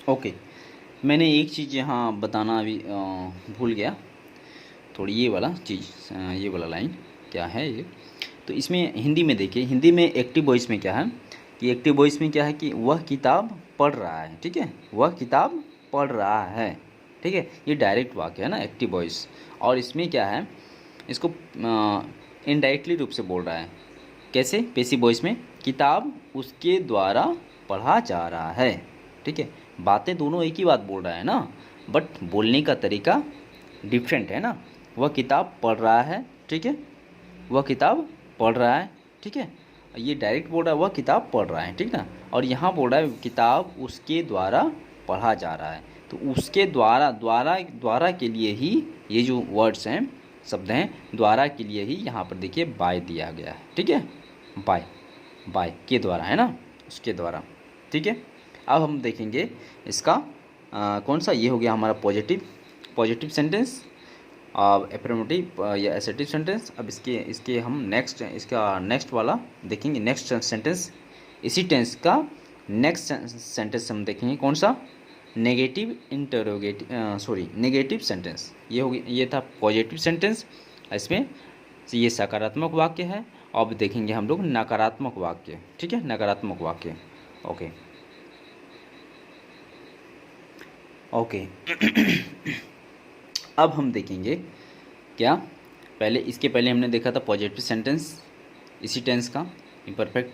Okay, मैंने एक चीज़ यहाँ बताना अभी भूल गया। थोड़ी ये वाला चीज़, ये वाला लाइन क्या है ये। तो इसमें हिंदी में देखिए, हिंदी में एक्टिव वॉइस में क्या है कि एक्टिव वॉइस में क्या है कि वह किताब पढ़ रहा है, ठीक है, वह किताब पढ़ रहा है, ठीक है। ये डायरेक्ट वाक्य है ना, एक्टिव वॉइस। और इसमें क्या है, इसको इनडायरेक्टली रूप से बोल रहा है। कैसे? पैसिव वॉइस में किताब उसके द्वारा पढ़ा जा रहा है, ठीक है। बातें दोनों एक ही बात बोल रहा है ना, बट बोलने का तरीका डिफरेंट है ना। वह किताब पढ़ रहा है, ठीक है, वह किताब पढ़ रहा है, ठीक है। ये डायरेक्ट बोल रहा है वह किताब पढ़ रहा है, ठीक ना। और यहाँ बोल रहा है किताब उसके द्वारा पढ़ा जा रहा है। तो उसके द्वारा, द्वारा के लिए ही ये जो वर्ड्स हैं, शब्द हैं, द्वारा के लिए ही यहाँ पर देखिए बाय दिया गया है, ठीक है। बाय, बाय के द्वारा है ना, उसके द्वारा, ठीक है। अब हम देखेंगे इसका कौन सा, ये हो गया हमारा पॉजिटिव सेंटेंस, एफर्मेटिव या एसर्टिव सेंटेंस। अब इसके हम नेक्स्ट वाला देखेंगे, नेक्स्ट सेंटेंस। इसी टेंस का नेक्स्ट सेंटेंस हम देखेंगे कौन सा, नेगेटिव नेगेटिव सेंटेंस। ये हो गया, ये था पॉजिटिव सेंटेंस, इसमें ये सकारात्मक वाक्य है। अब देखेंगे हम लोग नकारात्मक वाक्य, ठीक है, नकारात्मक वाक्य। ओके ओके अब हम देखेंगे क्या, पहले इसके पहले हमने देखा था पॉजिटिव सेंटेंस, इसी टेंस का, इम्परफेक्ट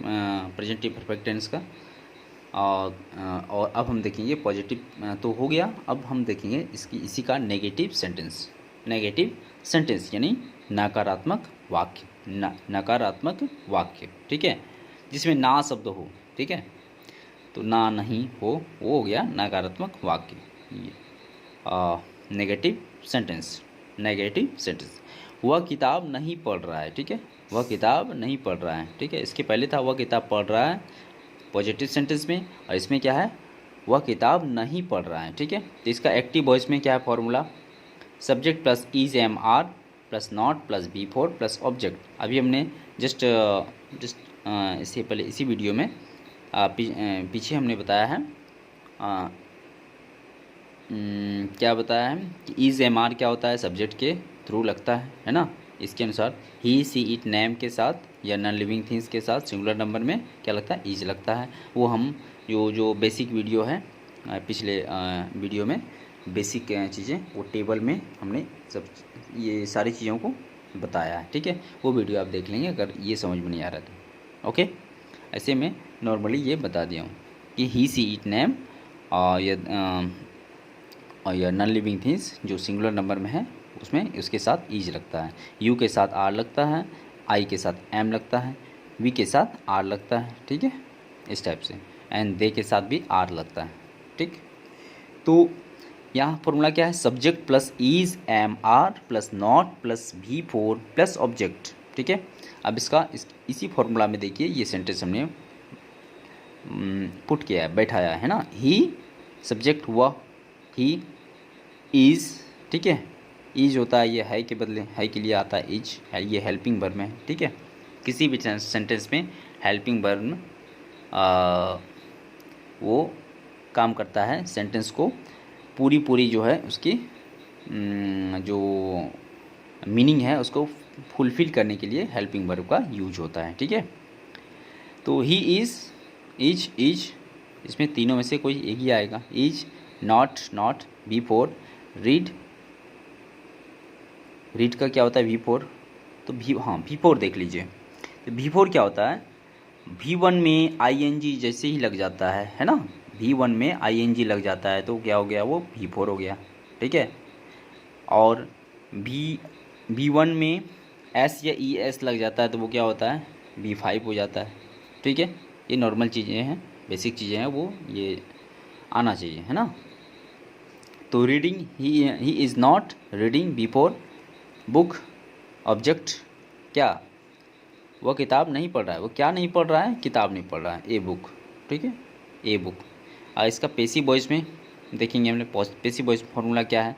प्रेजेंट इम्परफेक्ट टेंस का। और अब हम देखेंगे पॉजिटिव तो हो गया। अब हम देखेंगे इसी का नेगेटिव सेंटेंस यानी नकारात्मक वाक्य, नकारात्मक वाक्य, ठीक है, जिसमें ना शब्द हो, ठीक है। तो ना, नहीं, हो, वो हो गया नकारात्मक वाक्य। नेगेटिव सेंटेंस, वह किताब नहीं पढ़ रहा है, ठीक है, वह किताब नहीं पढ़ रहा है, ठीक है। इसके पहले था वह किताब पढ़ रहा है पॉजिटिव सेंटेंस में, और इसमें क्या है, वह किताब नहीं पढ़ रहा है, ठीक है। तो इसका एक्टिव वॉइस में क्या है formula, subject plus is am are plus not plus B four plus object. अभी हमने जस्ट इससे पहले इसी वीडियो में पीछे हमने बताया है, क्या बताया है कि इज एम आर क्या होता है, सब्जेक्ट के थ्रू लगता है ना। इसके अनुसार ही सी इट नेम के साथ या नॉन लिविंग थिंग्स के साथ सिंगुलर नंबर में क्या लगता है, इज लगता है। वो हम जो बेसिक वीडियो है, पिछले वीडियो में बेसिक चीज़ें, वो टेबल में हमने सब ये सारी चीज़ों को बताया है, ठीक है। वो वीडियो आप देख लेंगे अगर ये समझ में नहीं आ रहा तो। ओके, ऐसे में नॉर्मली ये बता दिया हूँ कि ही सी इट नेम और यह नॉन लिविंग थिंग्स जो सिंगुलर नंबर में है उसमें उसके साथ ईज लगता है, यू के साथ आर लगता है, आई के साथ एम लगता है, वी के साथ आर लगता है, ठीक है, इस टाइप से। एंड दे के साथ भी आर लगता है, ठीक। तो यहाँ फॉर्मूला क्या है, subject plus is am are plus not plus V four plus object, ठीक है। अब इसी फॉर्मूला में देखिए ये सेंटेंस हमने पुट किया है, बैठाया है ना। ही सब्जेक्ट हुआ, ही इज़, ठीक है, इज होता है, ये है के बदले है के लिए आता है इज, है ये हेल्पिंग वर्ब है, ठीक है। किसी भी सेंटेंस में हेल्पिंग वर्ब वो काम करता है सेंटेंस को पूरी जो है उसकी जो मीनिंग है उसको फुलफिल करने के लिए हेल्पिंग वर्ब का यूज होता है, ठीक है। तो ही इज़, इज इसमें तीनों में से कोई एक ही आएगा, is, not, B four, read का क्या होता है वी फोर, तो वी फोर देख लीजिए। तो वी फोर क्या होता है, V1 में ING जैसे ही लग जाता है ना, V1 में ING लग जाता है तो क्या हो गया, वो V4 हो गया, ठीक है। और V1 में S या ES लग जाता है तो वो क्या होता है, V5 हो जाता है, ठीक है। ये नॉर्मल चीज़ें हैं, बेसिक चीज़ें हैं, वो ये आना चाहिए, है ना। तो reading, he is not reading before book, object क्या, वह किताब नहीं पढ़ रहा है, वो क्या नहीं पढ़ रहा है, किताब नहीं पढ़ रहा है, ए बुक, ठीक है, ए बुक। इसका पैसिव वॉइस में देखेंगे हमने, पैसिव वॉइस फॉर्मूला क्या है,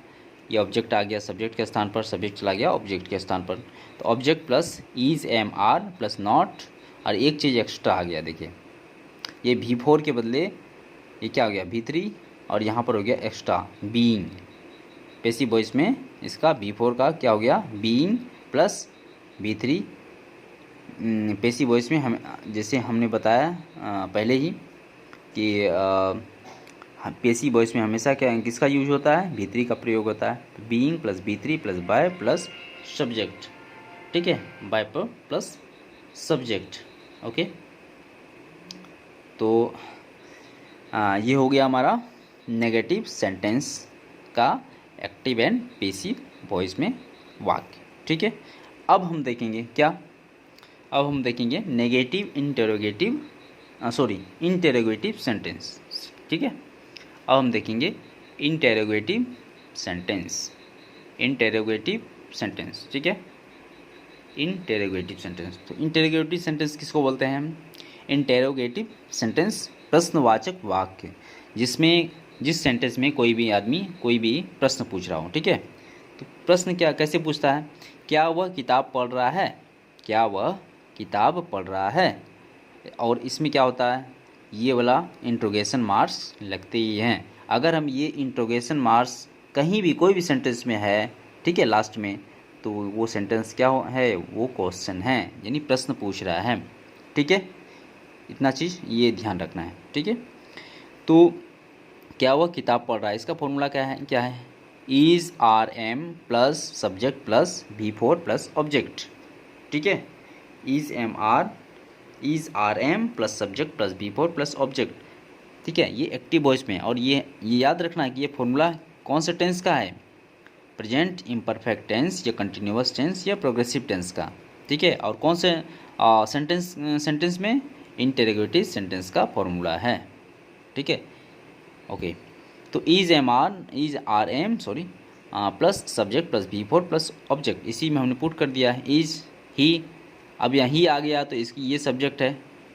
ये ऑब्जेक्ट आ गया सब्जेक्ट के स्थान पर, सब्जेक्ट चला गया ऑब्जेक्ट के स्थान पर, तो object plus is am are plus not, और एक चीज़ एक्स्ट्रा आ गया, देखिए ये V4 के बदले ये क्या हो गया V3 और यहाँ पर हो गया एक्स्ट्रा बीइंग। पैसिव वॉइस में इसका V4 का क्या हो गया being plus V3। Passive voice में हम जैसे हमने बताया पहले ही कि पैसिव वॉइस में हमेशा क्या किसका यूज होता है V3 का प्रयोग होता है। तो being plus V3 plus by plus subject, ठीक है, बाय पर प्लस सब्जेक्ट। ओके, तो ये हो गया हमारा नेगेटिव सेंटेंस का एक्टिव एंड पैसिव वॉइस में वाक्य, ठीक है। अब हम देखेंगे क्या, अब हम देखेंगे नेगेटिव इंटेरोगेटिव इंटेरोगेटिव सेंटेंस, ठीक है। अब हम देखेंगे इंटेरोगेटिव सेंटेंस, इंटेरोगेटिव सेंटेंस, ठीक है, इंटेरोगेटिव सेंटेंस। तो इंटेरोगेटिव सेंटेंस किसको बोलते हैं हम? इंटेरोगेटिव सेंटेंस प्रश्नवाचक वाक्य, जिसमें जिस सेंटेंस में कोई भी आदमी कोई भी प्रश्न पूछ रहा हो, ठीक है। तो प्रश्न क्या कैसे पूछता है? क्या वह किताब पढ़ रहा है? क्या वह किताब पढ़ रहा है? और इसमें क्या होता है, ये वाला इंट्रोगेशन मार्क्स लगते ही हैं। अगर हम ये इंट्रोगेशन मार्क्स कहीं भी कोई भी सेंटेंस में है, ठीक है, लास्ट में, तो वो सेंटेंस क्या है, वो क्वेश्चन है, यानी प्रश्न पूछ रहा है, ठीक है। इतना चीज़ ये ध्यान रखना है, ठीक है। तो क्या वह किताब पढ़ रहा है, इसका फॉर्मूला क्या है is are am plus subject plus V4 plus object, ठीक है। Is are am plus subject plus V4 plus object, ठीक है। ये एक्टिव वॉइस में, और ये याद रखना है कि ये फॉर्मूला कौन से टेंस का है, प्रेजेंट इम्परफेक्ट टेंस या कंटिन्यूअस टेंस या प्रोग्रेसिव टेंस का, ठीक है। और कौन से सेंटेंस में, इंटेरोगेटिव सेंटेंस का फॉर्मूला है, ठीक है। ओके, तो is are am plus subject plus V4 plus object, इसी में हमने पुट कर दिया है इज ही। अब यहाँ ही आ गया तो इसकी ये सब्जेक्ट है,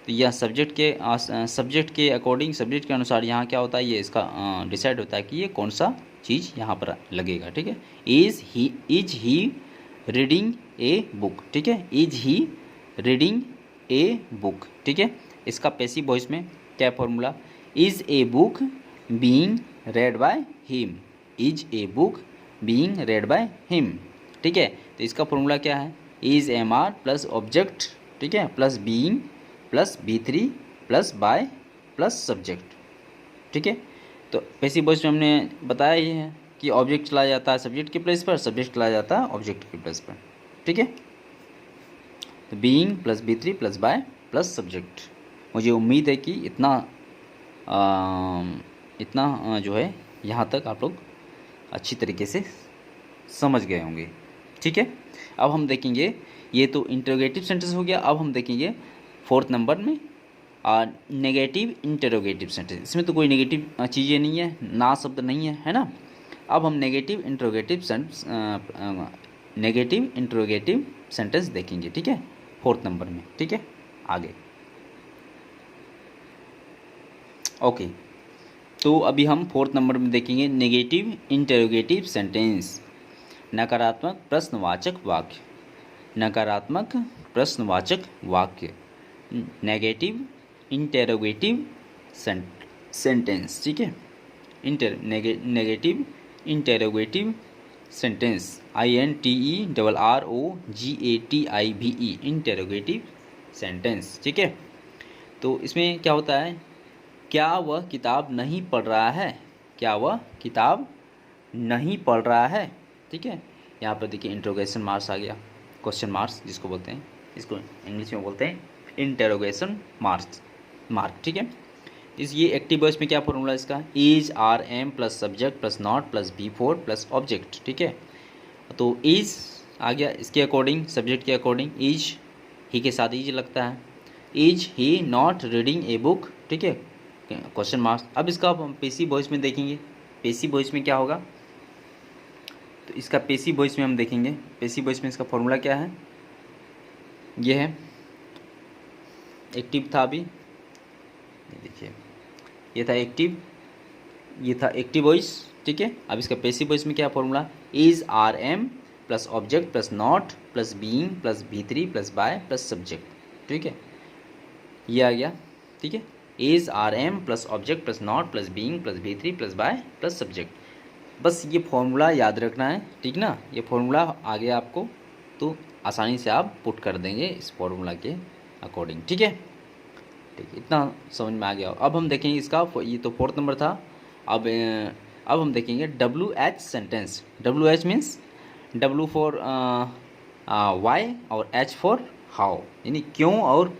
तो यह सब्जेक्ट के अकॉर्डिंग, सब्जेक्ट के अनुसार यहाँ क्या होता है, ये इसका डिसाइड होता है कि ये कौन सा चीज़ यहाँ पर लगेगा, ठीक है। Is he reading a book, ठीक है, is he reading a book, ठीक है। इसका पैसिव वॉइस में क्या formula, is a book being read by him, is a book being read by him, ठीक है। तो इसका फॉर्मूला क्या है, is am are plus object, ठीक है, plus being plus V3 plus by plus subject, ठीक है। तो पैसिव वॉइस में हमने बताया ही है कि ऑब्जेक्ट चला जाता है सब्जेक्ट के प्लेस पर, सब्जेक्ट चला जाता है ऑब्जेक्ट के प्लेस पर, ठीक है। तो being plus V3 plus by plus subject. मुझे उम्मीद है कि इतना जो है यहाँ तक आप लोग अच्छी तरीके से समझ गए होंगे, ठीक है। अब हम देखेंगे, ये तो इंटरोगेटिव सेंटेंस हो गया। अब हम देखेंगे 4th नंबर में नेगेटिव इंटरोगेटिव सेंटेंस। इसमें तो कोई नेगेटिव चीज़ें नहीं है, ना शब्द नहीं है, है ना। अब हम नेगेटिव इंटरोगेटिव सेंटेंस देखेंगे, ठीक है, 4th नंबर में, ठीक है। आगे ओके, तो अभी हम 4th नंबर में देखेंगे नेगेटिव इंटरोगेटिव सेंटेंस, नकारात्मक प्रश्नवाचक वाक्य, नकारात्मक प्रश्नवाचक वाक्य, नेगेटिव इंटेरोगेटिव सेंटेंस, ठीक है। Negative interrogative sentence, INTERROGATIVE, interrogative sentence, ठीक है। तो इसमें क्या होता है, क्या वह किताब नहीं पढ़ रहा है, क्या वह किताब नहीं पढ़ रहा है, ठीक है। यहाँ पर देखिए इंट्रोगेशन मार्क्स आ गया, क्वेश्चन मार्क्स जिसको बोलते हैं, इसको इंग्लिश में बोलते हैं इंटेरोगेशन मार्क, ठीक है। ये एक्टिव वॉइस में क्या फॉर्मूला इसका, is are am plus subject plus not plus V4 plus object, ठीक है। तो इज आ गया, इसके अकॉर्डिंग सब्जेक्ट के अकॉर्डिंग इज ही के साथ इज लगता है, is he not reading a book, ठीक है, क्वेश्चन मार्क्स। अब इसका पैसिव वॉइस में देखेंगे, पैसिव वॉइस में क्या होगा, तो इसका पैसिव वॉइस में हम देखेंगे, पैसिव वॉइस में इसका फॉर्मूला क्या है, ये है, एक्टिव था अभी, देखिए ये था एक्टिव, ये था एक्टिव वॉइस, ठीक है। अब इसका पैसिव वॉइस में क्या formula, is are am plus object plus not plus being plus V3 plus by plus subject, ठीक है, ये आ गया, ठीक है। Is are am plus object plus not plus being plus V three plus by plus subject. बस ये formula याद रखना है, ठीक ना। ये फॉर्मूला आ गया आपको तो आसानी से आप पुट कर देंगे इस फॉर्मूला के अकॉर्डिंग, ठीक है। ठीक है, इतना समझ में आ गया। अब हम देखेंगे इसका, ये तो फोर्थ नंबर था। अब हम देखेंगे WH sentence. WH means W for why और H फॉर हाउ, यानी क्यों और